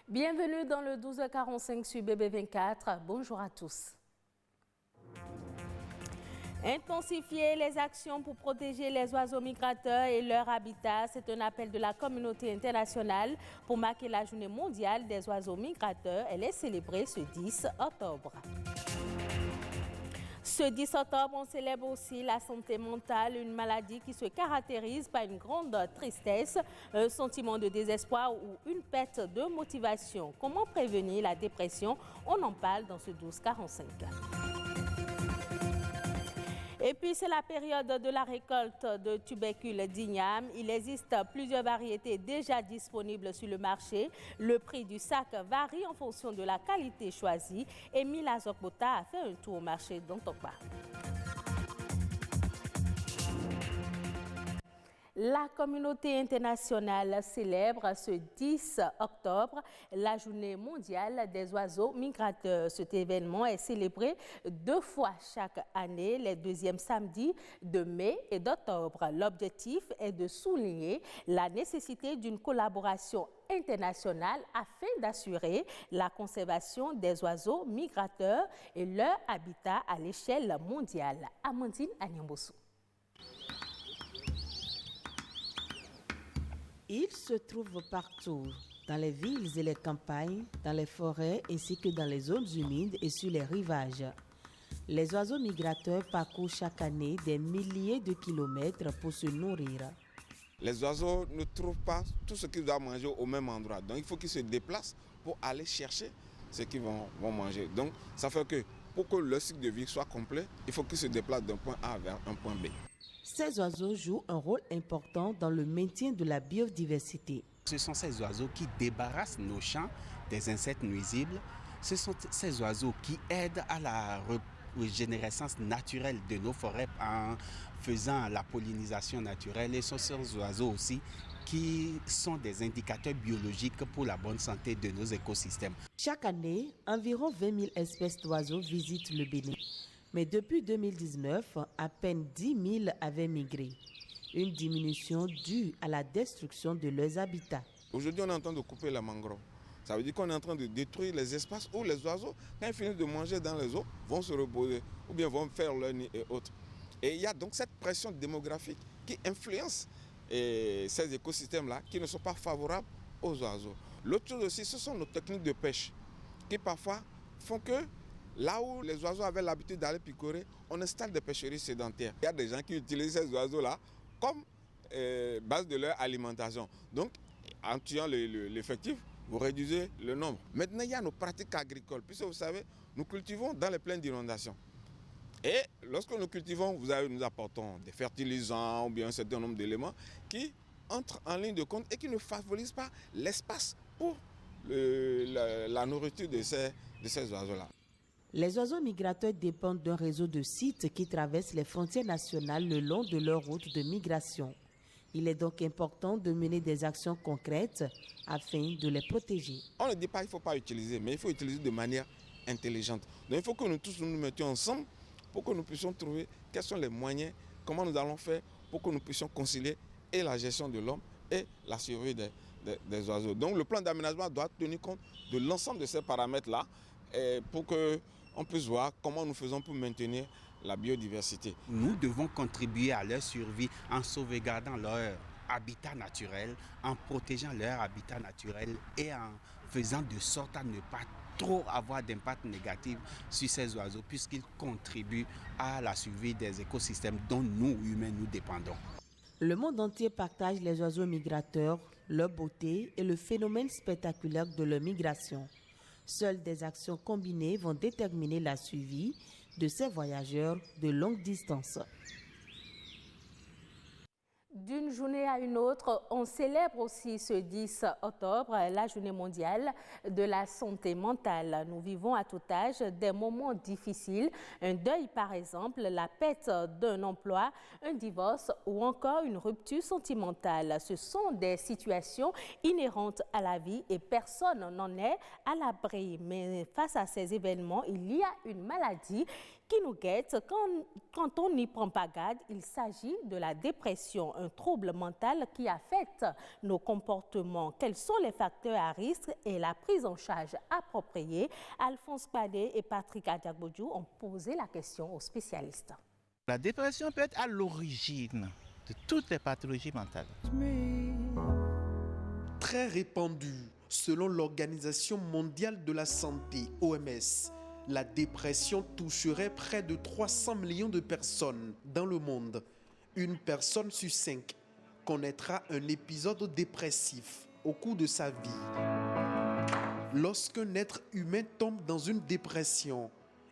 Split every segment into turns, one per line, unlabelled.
Bienvenue dans le 12h45 sur BB24. Bonjour à tous. Intensifier les actions pour protéger les oiseaux migrateurs et leur habitat, c'est un appel de la communauté internationale pour marquer la journée mondiale des oiseaux migrateurs. Elle est célébrée ce 10 octobre. Ce 10 octobre, on célèbre aussi la santé mentale, une maladie qui se caractérise par une grande tristesse, un sentiment de désespoir ou une perte de motivation. Comment prévenir la dépression? On en parle dans ce 12-45. Et puis, c'est la période de la récolte de tubercules d'igname. Il existe plusieurs variétés déjà disponibles sur le marché. Le prix du sac varie en fonction de la qualité choisie. Émile Azokbota a fait un tour au marché d'Antokpa. La communauté internationale célèbre ce 10 octobre la journée mondiale des oiseaux migrateurs. Cet événement est célébré 2 fois chaque année, les deuxièmes samedis de mai et d'octobre. L'objectif est de souligner la nécessité d'une collaboration internationale afin d'assurer la conservation des oiseaux migrateurs et leur habitat à l'échelle mondiale. Amandine Anyambosu.
Ils se trouvent partout, dans les villes et les campagnes, dans les forêts ainsi que dans les zones humides et sur les rivages. Les oiseaux migrateurs parcourent chaque année des milliers de kilomètres pour se nourrir.
Les oiseaux ne trouvent pas tout ce qu'ils doivent manger au même endroit. Donc il faut qu'ils se déplacent pour aller chercher ce qu'ils vont manger. Donc ça fait que pour que le cycle de vie soit complet, il faut qu'ils se déplacent d'un point A vers un point B.
Ces oiseaux jouent un rôle important dans le maintien de la biodiversité.
Ce sont ces oiseaux qui débarrassent nos champs des insectes nuisibles. Ce sont ces oiseaux qui aident à la régénérescence naturelle de nos forêts en faisant la pollinisation naturelle. Et ce sont ces oiseaux aussi qui sont des indicateurs biologiques pour la bonne santé de nos écosystèmes.
Chaque année, environ 20 000 espèces d'oiseaux visitent le Bénin. Mais depuis 2019, à peine 10 000 avaient migré. Une diminution due à la destruction de leurs habitats.
Aujourd'hui, on est en train de couper la mangrove. Ça veut dire qu'on est en train de détruire les espaces où les oiseaux, quand ils finissent de manger dans les eaux, vont se reposer ou bien vont faire leur nid et autres. Et il y a donc cette pression démographique qui influence ces écosystèmes-là qui ne sont pas favorables aux oiseaux. L'autre chose aussi, ce sont nos techniques de pêche qui parfois font que là où les oiseaux avaient l'habitude d'aller picorer, on installe des pêcheries sédentaires. Il y a des gens qui utilisent ces oiseaux-là comme base de leur alimentation. Donc, en tuant l'effectif, vous réduisez le nombre. Maintenant, il y a nos pratiques agricoles. Puisque vous savez, nous cultivons dans les plaines d'inondation. Et lorsque nous cultivons, nous apportons des fertilisants ou bien un certain nombre d'éléments qui entrent en ligne de compte et qui ne favorisent pas l'espace pour la nourriture de ces oiseaux-là.
Les oiseaux migrateurs dépendent d'un réseau de sites qui traversent les frontières nationales le long de leur route de migration. Il est donc important de mener des actions concrètes afin de les protéger.
On ne dit pas qu'il ne faut pas utiliser, mais il faut utiliser de manière intelligente. Donc il faut que nous tous nous mettions ensemble pour que nous puissions trouver quels sont les moyens, comment nous allons faire pour que nous puissions concilier et la gestion de l'homme et la survie des oiseaux. Donc le plan d'aménagement doit tenir compte de l'ensemble de ces paramètres-là pour qu'on puisse voir comment nous faisons pour maintenir la biodiversité.
Nous devons contribuer à leur survie en sauvegardant leur habitat naturel, en protégeant leur habitat naturel et en faisant de sorte à ne pas trop avoir d'impact négatif sur ces oiseaux puisqu'ils contribuent à la survie des écosystèmes dont nous, humains, nous dépendons.
Le monde entier partage les oiseaux migrateurs, leur beauté et le phénomène spectaculaire de leur migration. Seules des actions combinées vont déterminer la survie de ces voyageurs de longue distance.
D'une journée à une autre, on célèbre aussi ce 10 octobre la journée mondiale de la santé mentale. Nous vivons à tout âge des moments difficiles, un deuil par exemple, la perte d'un emploi, un divorce ou encore une rupture sentimentale. Ce sont des situations inhérentes à la vie et personne n'en est à l'abri. Mais face à ces événements, il y a une maladie qui nous guette. Quand on n'y prend pas garde, il s'agit de la dépression, un trouble mental qui affecte nos comportements. Quels sont les facteurs à risque et la prise en charge appropriée? Alphonse Padé et Patrick Adiagbodjou ont posé la question aux spécialistes.
La dépression peut être à l'origine de toutes les pathologies mentales.
Très répandue, selon l'Organisation mondiale de la santé, OMS, la dépression toucherait près de 300 millions de personnes dans le monde. Une personne sur 5 connaîtra un épisode dépressif au cours de sa vie. Lorsqu'un être humain tombe dans une dépression,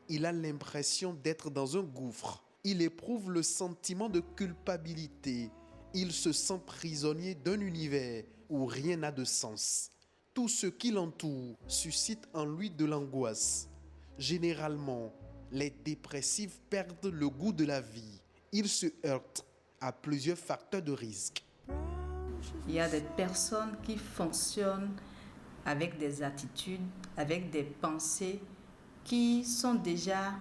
il a l'impression d'être dans un gouffre. Il éprouve le sentiment de culpabilité. Il se sent prisonnier d'un univers où rien n'a de sens. Tout ce qui l'entoure suscite en lui de l'angoisse. Généralement, les dépressifs perdent le goût de la vie. Ils se heurtent à plusieurs facteurs de risque.
Il y a des personnes qui fonctionnent avec des attitudes, avec des pensées qui sont déjà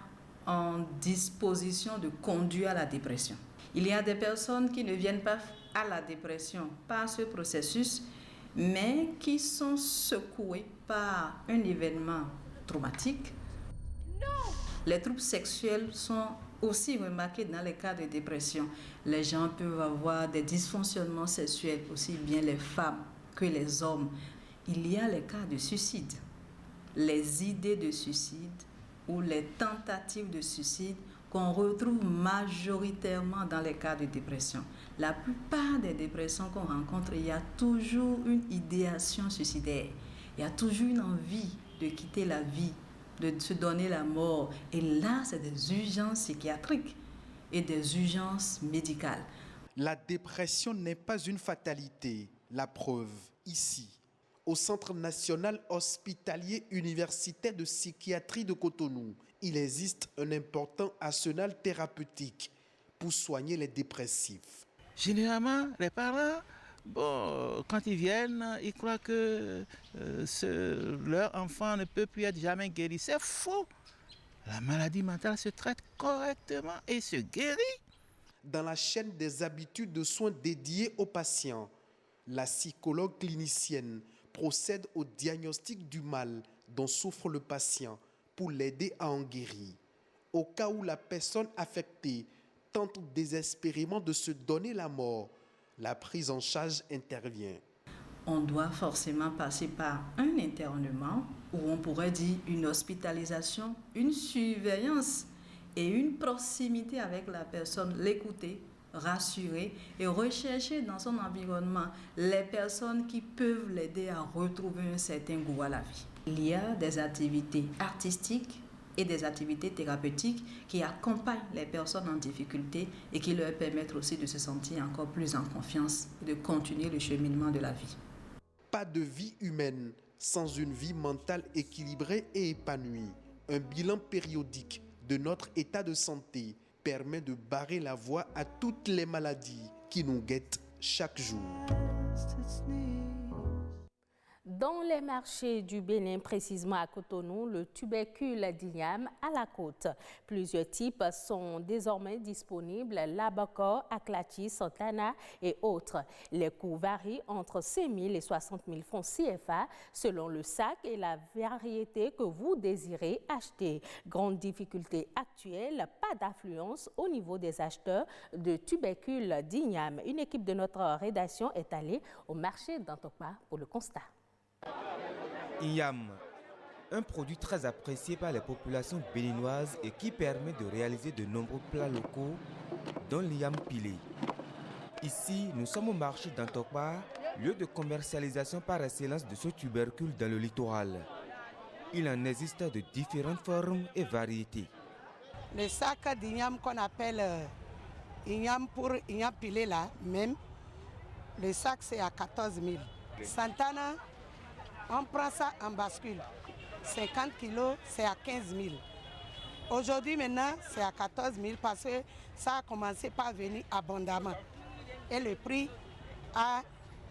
en disposition de conduire à la dépression. Il y a des personnes qui ne viennent pas à la dépression par ce processus, mais qui sont secouées par un événement traumatique. Les troubles sexuels sont aussi remarqués dans les cas de dépression. Les gens peuvent avoir des dysfonctionnements sexuels, aussi bien les femmes que les hommes. Il y a les cas de suicide. Les idées de suicide ou les tentatives de suicide qu'on retrouve majoritairement dans les cas de dépression. La plupart des dépressions qu'on rencontre, il y a toujours une idéation suicidaire. Il y a toujours une envie de quitter la vie, de se donner la mort. Et là, c'est des urgences psychiatriques et des urgences médicales.
La dépression n'est pas une fatalité. La preuve, ici, au Centre national hospitalier universitaire de psychiatrie de Cotonou, il existe un important arsenal thérapeutique pour soigner les dépressifs.
Généralement, les parents, quand ils viennent, ils croient que leur enfant ne peut plus être jamais guéri. C'est faux. La maladie mentale se traite correctement et se guérit.
Dans la chaîne des habitudes de soins dédiées aux patients, la psychologue clinicienne procède au diagnostic du mal dont souffre le patient pour l'aider à en guérir. Au cas où la personne affectée tente désespérément de se donner la mort, la prise en charge intervient.
On doit forcément passer par un internement, ou on pourrait dire une hospitalisation, une surveillance et une proximité avec la personne, l'écouter, rassurer et rechercher dans son environnement les personnes qui peuvent l'aider à retrouver un certain goût à la vie. Il y a des activités artistiques et des activités thérapeutiques qui accompagnent les personnes en difficulté et qui leur permettent aussi de se sentir encore plus en confiance et de continuer le cheminement de la vie.
Pas de vie humaine sans une vie mentale équilibrée et épanouie. Un bilan périodique de notre état de santé permet de barrer la voie à toutes les maladies qui nous guettent chaque jour.
Dans les marchés du Bénin, précisément à Cotonou, le tubercule d'igname à la côte. Plusieurs types sont désormais disponibles, Labacor, Aklachi, Santana et autres. Les coûts varient entre 5 000 et 60 000 francs CFA selon le sac et la variété que vous désirez acheter. Grande difficulté actuelle, pas d'affluence au niveau des acheteurs de tubercule d'igname. Une équipe de notre rédaction est allée au marché d'Antokpa pour le constat.
Igname, un produit très apprécié par les populations béninoises et qui permet de réaliser de nombreux plats locaux, dont l'igname pilé. Ici, nous sommes au marché d'Antokpa, lieu de commercialisation par excellence de ce tubercule dans le littoral. Il en existe de différentes formes et variétés.
Le sac d'igname qu'on appelle igname pour igname pilé là, même, le sac c'est à 14 000. Santana, on prend ça en bascule. 50 kilos, c'est à 15 000. Aujourd'hui, maintenant, c'est à 14 000 parce que ça a commencé par venir abondamment. Et le prix a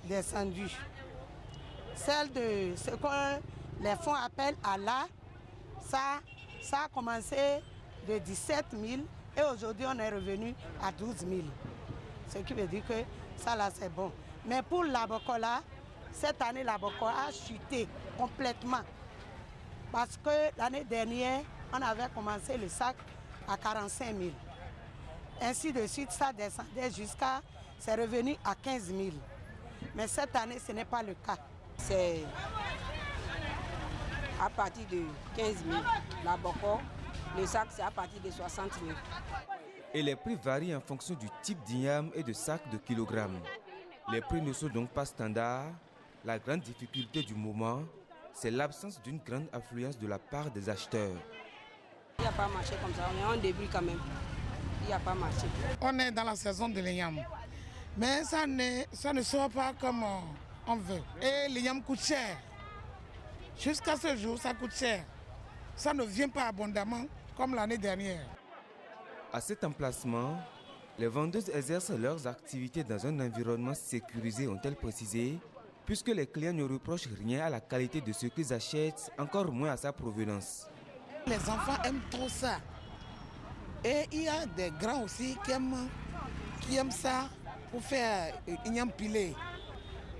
descendu. Celle de ce que les fonds appellent à la, ça a commencé de 17 000 et aujourd'hui on est revenu à 12 000. Ce qui veut dire que ça là c'est bon. Mais pour l'abocola, cette année l'abocola a chuté complètement. Parce que l'année dernière, on avait commencé le sac à 45 000. Ainsi de suite, ça descendait jusqu'à, c'est revenu à 15 000. Mais cette année, ce n'est pas le cas.
C'est à partir de 15 000. La boko, le sac, c'est à partir de 60 000.
Et les prix varient en fonction du type d'igname et de sac de kilogrammes. Les prix ne sont donc pas standards. La grande difficulté du moment, c'est l'absence d'une grande affluence de la part des acheteurs.
Il n'y a pas marché comme ça, on est en début quand même. Il n'y a pas marché.
On est dans la saison de l'igname, mais ça ne sort pas comme on veut. Et l'igname coûte cher. Jusqu'à ce jour, ça coûte cher. Ça ne vient pas abondamment comme l'année dernière.
À cet emplacement, les vendeuses exercent leurs activités dans un environnement sécurisé, ont-elles précisé, puisque les clients ne reprochent rien à la qualité de ce qu'ils achètent, encore moins à sa provenance.
Les enfants aiment trop ça. Et il y a des grands aussi qui aiment ça pour faire igname pilé.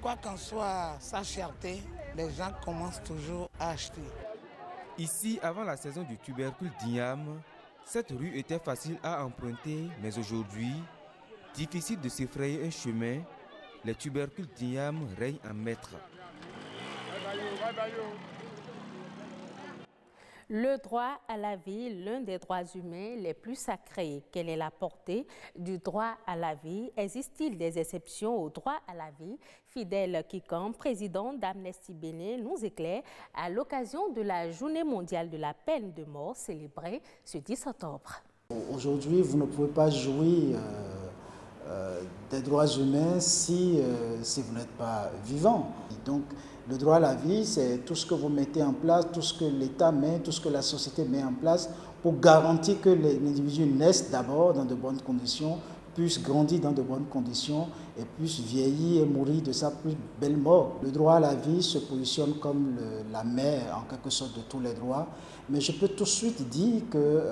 Quoi qu'en soit sa cherté, les gens commencent toujours à acheter.
Ici, avant la saison du tubercule d'igname, cette rue était facile à emprunter, mais aujourd'hui, difficile de se frayer un chemin. Les tubercules d'igname règnent en maître.
Le droit à la vie, l'un des droits humains les plus sacrés. Quelle est la portée du droit à la vie? Existe-t-il des exceptions au droit à la vie? Fidèle Kikan, président d'Amnesty Bénin, nous éclaire à l'occasion de la Journée mondiale de la peine de mort célébrée ce 10 octobre.
Aujourd'hui, vous ne pouvez pas jouir des droits humains si vous n'êtes pas vivant. Donc, le droit à la vie, c'est tout ce que vous mettez en place, tout ce que l'État met, tout ce que la société met en place pour garantir que l'individu naisse d'abord dans de bonnes conditions, puisse grandir dans de bonnes conditions et puisse vieillir et mourir de sa plus belle mort. Le droit à la vie se positionne comme la mère, en quelque sorte, de tous les droits. Mais je peux tout de suite dire que,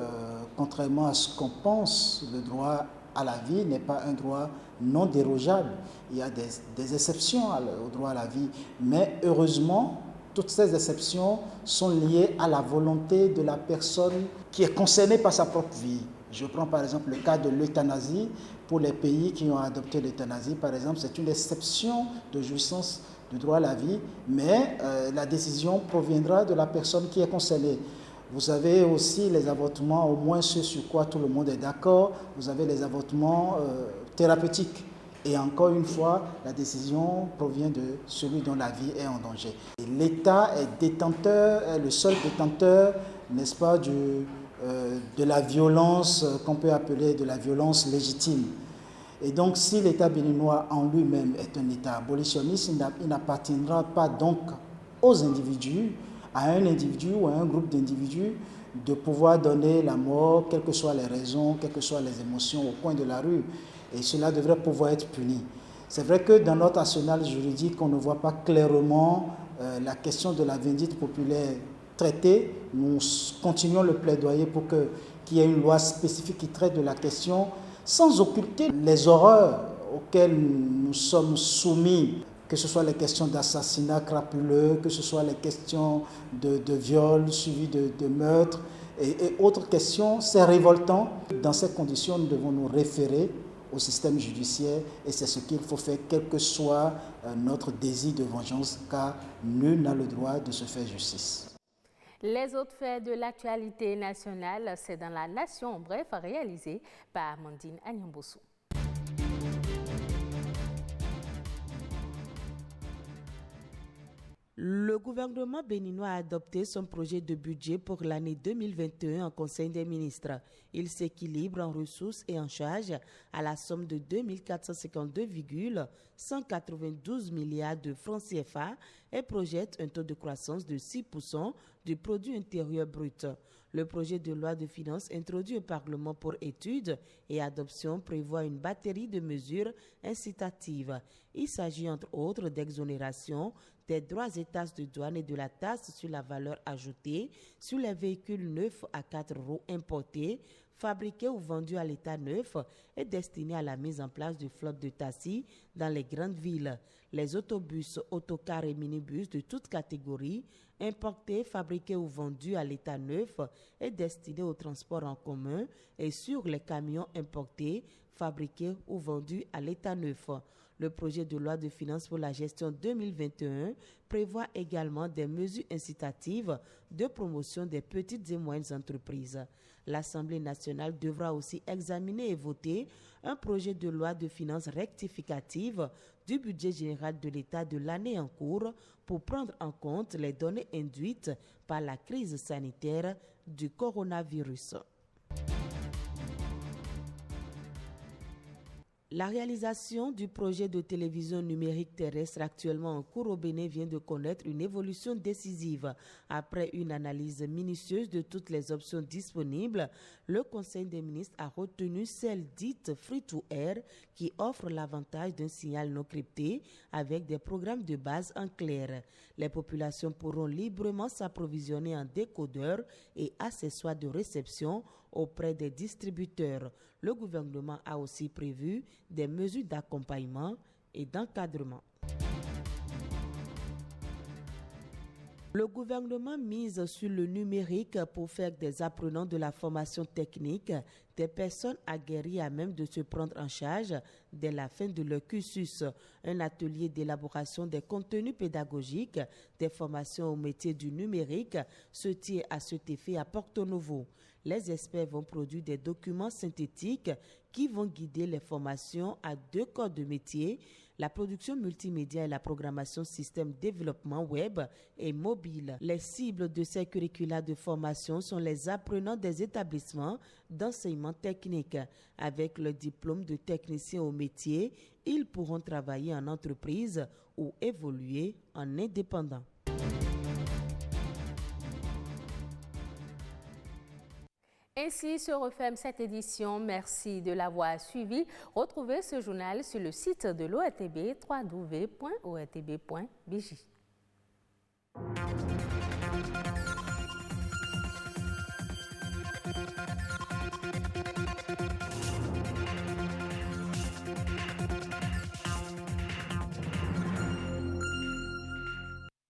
contrairement à ce qu'on pense, le droit à la vie n'est pas un droit non dérogeable. Il y a des exceptions au droit à la vie, mais heureusement, toutes ces exceptions sont liées à la volonté de la personne qui est concernée par sa propre vie. Je prends par exemple le cas de l'euthanasie. Pour les pays qui ont adopté l'euthanasie, par exemple, c'est une exception de jouissance du droit à la vie, mais la décision proviendra de la personne qui est concernée. Vous avez aussi les avortements, au moins ceux sur quoi tout le monde est d'accord. Vous avez les avortements thérapeutiques. Et encore une fois, la décision provient de celui dont la vie est en danger. L'État est le seul détenteur, n'est-ce pas, de la violence qu'on peut appeler de la violence légitime. Et donc, si l'État béninois en lui-même est un État abolitionniste, il n'appartiendra pas donc aux individus, à un individu ou à un groupe d'individus, de pouvoir donner la mort, quelles que soient les raisons, quelles que soient les émotions, au coin de la rue. Et cela devrait pouvoir être puni. C'est vrai que dans notre arsenal juridique, on ne voit pas clairement la question de la vindicte populaire traitée. Nous continuons le plaidoyer pour qu'il y ait une loi spécifique qui traite de la question, sans occulter les horreurs auxquelles nous sommes soumis, que ce soit les questions d'assassinat crapuleux, que ce soit les questions de viol suivi de meurtre et autres questions. C'est révoltant. Dans ces conditions, nous devons nous référer au système judiciaire et c'est ce qu'il faut faire, quel que soit notre désir de vengeance, car nul n'a le droit de se faire justice.
Les autres faits de l'actualité nationale, c'est dans la Nation, bref, réalisé par Amandine Anyambossou.
Le gouvernement béninois a adopté son projet de budget pour l'année 2021 en Conseil des ministres. Il s'équilibre en ressources et en charges à la somme de 2 452,192 milliards de francs CFA, et projette un taux de croissance de 6% du produit intérieur brut. Le projet de loi de finances introduit au Parlement pour étude et adoption prévoit une batterie de mesures incitatives. Il s'agit entre autres d'exonération des droits et taxes de douane et de la taxe sur la valeur ajoutée sur les véhicules neufs à 4 roues importés, fabriqués ou vendus à l'état neuf et destinés à la mise en place de flottes de taxis dans les grandes villes. Les autobus, autocars et minibus de toutes catégories, importés, fabriqués ou vendus à l'état neuf et destinés au transport en commun et sur les camions importés, fabriqués ou vendus à l'état neuf. Le projet de loi de finances pour la gestion 2021 prévoit également des mesures incitatives de promotion des petites et moyennes entreprises. L'Assemblée nationale devra aussi examiner et voter un projet de loi de finances rectificative du budget général de l'État de l'année en cours pour prendre en compte les données induites par la crise sanitaire du coronavirus. La réalisation du projet de télévision numérique terrestre actuellement en cours au Bénin vient de connaître une évolution décisive. Après une analyse minutieuse de toutes les options disponibles, le Conseil des ministres a retenu celle dite free-to-air qui offre l'avantage d'un signal non crypté avec des programmes de base en clair. Les populations pourront librement s'approvisionner en décodeurs et accessoires de réception auprès des distributeurs. Le gouvernement a aussi prévu des mesures d'accompagnement et d'encadrement. Le gouvernement mise sur le numérique pour faire des apprenants de la formation technique des personnes aguerries à même de se prendre en charge dès la fin de leur cursus. Un atelier d'élaboration des contenus pédagogiques des formations au métier du numérique se tient à cet effet à Porto-Novo. Les experts vont produire des documents synthétiques qui vont guider les formations à 2 corps de métier, la production multimédia et la programmation système développement web et mobile. Les cibles de ces curricula de formation sont les apprenants des établissements d'enseignement technique. Avec le diplôme de technicien au métier, ils pourront travailler en entreprise ou évoluer en indépendant.
Ainsi se referme cette édition. Merci de l'avoir suivi. Retrouvez ce journal sur le site de l'ORTB, www.ortb.bj.